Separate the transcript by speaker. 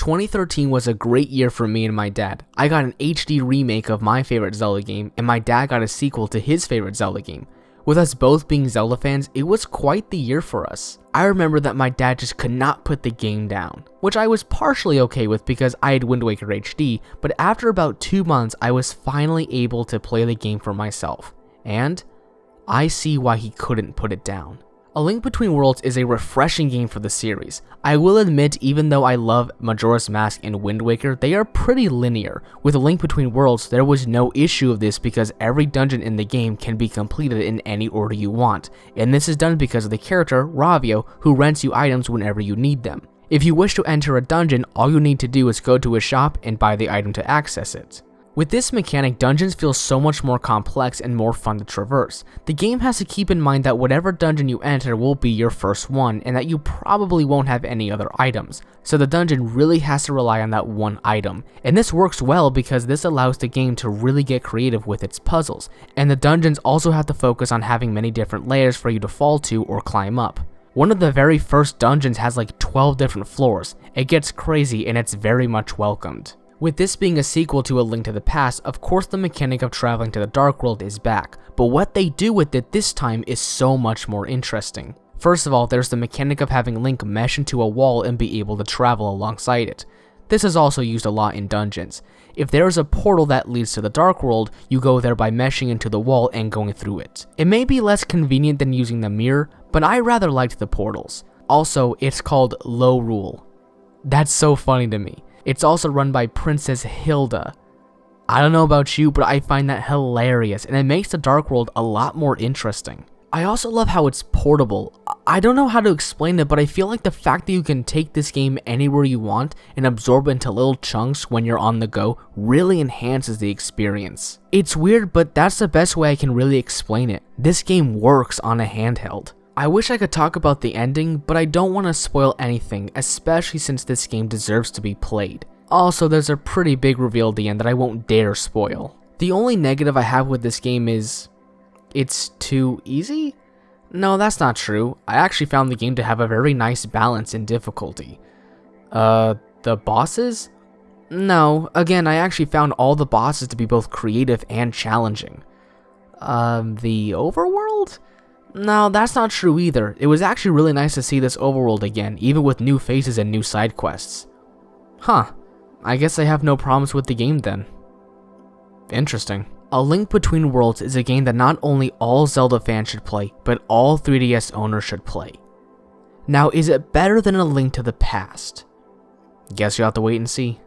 Speaker 1: 2013 was a great year for me and my dad. I got an HD remake of my favorite Zelda game, and my dad got a sequel to his favorite Zelda game. With us both being Zelda fans, it was quite the year for us. I remember that my dad just could not put the game down, which I was partially okay with because I had Wind Waker HD, but after about 2 months, I was finally able to play the game for myself. And I see why he couldn't put it down. A Link Between Worlds is a refreshing game for the series. I will admit, even though I love Majora's Mask and Wind Waker, they are pretty linear. With A Link Between Worlds, there was no issue of this because every dungeon in the game can be completed in any order you want, and this is done because of the character, Ravio, who rents you items whenever you need them. If you wish to enter a dungeon, all you need to do is go to a shop and buy the item to access it. With this mechanic, dungeons feel so much more complex and more fun to traverse. The game has to keep in mind that whatever dungeon you enter will be your first one, and that you probably won't have any other items, so the dungeon really has to rely on that one item. And this works well because this allows the game to really get creative with its puzzles, and the dungeons also have to focus on having many different layers for you to fall to or climb up. One of the very first dungeons has like 12 different floors. It gets crazy and it's very much welcomed. With this being a sequel to A Link to the Past, of course the mechanic of traveling to the Dark World is back, but what they do with it this time is so much more interesting. First of all, there's the mechanic of having Link mesh into a wall and be able to travel alongside it. This is also used a lot in dungeons. If there is a portal that leads to the Dark World, you go there by meshing into the wall and going through it. It may be less convenient than using the mirror, but I rather liked the portals. Also, it's called Low Rule. That's so funny to me. It's also run by Princess Hilda. I don't know about you, but I find that hilarious, and it makes the Dark World a lot more interesting. I also love how it's portable. I don't know how to explain it, but I feel like the fact that you can take this game anywhere you want and absorb it into little chunks when you're on the go really enhances the experience. It's weird, but that's the best way I can really explain it. This game works on a handheld. I wish I could talk about the ending, but I don't want to spoil anything, especially since this game deserves to be played. Also, there's a pretty big reveal at the end that I won't dare spoil. The only negative I have with this game is it's too easy? No, that's not true. I actually found the game to have a very nice balance in difficulty. The bosses? No, again, I actually found all the bosses to be both creative and challenging. The overworld? No, that's not true either. It was actually really nice to see this overworld again, even with new faces and new side quests. Huh, I guess I have no problems with the game then. Interesting. A Link Between Worlds is a game that not only all Zelda fans should play, but all 3DS owners should play. Now, is it better than A Link to the Past? Guess you'll have to wait and see.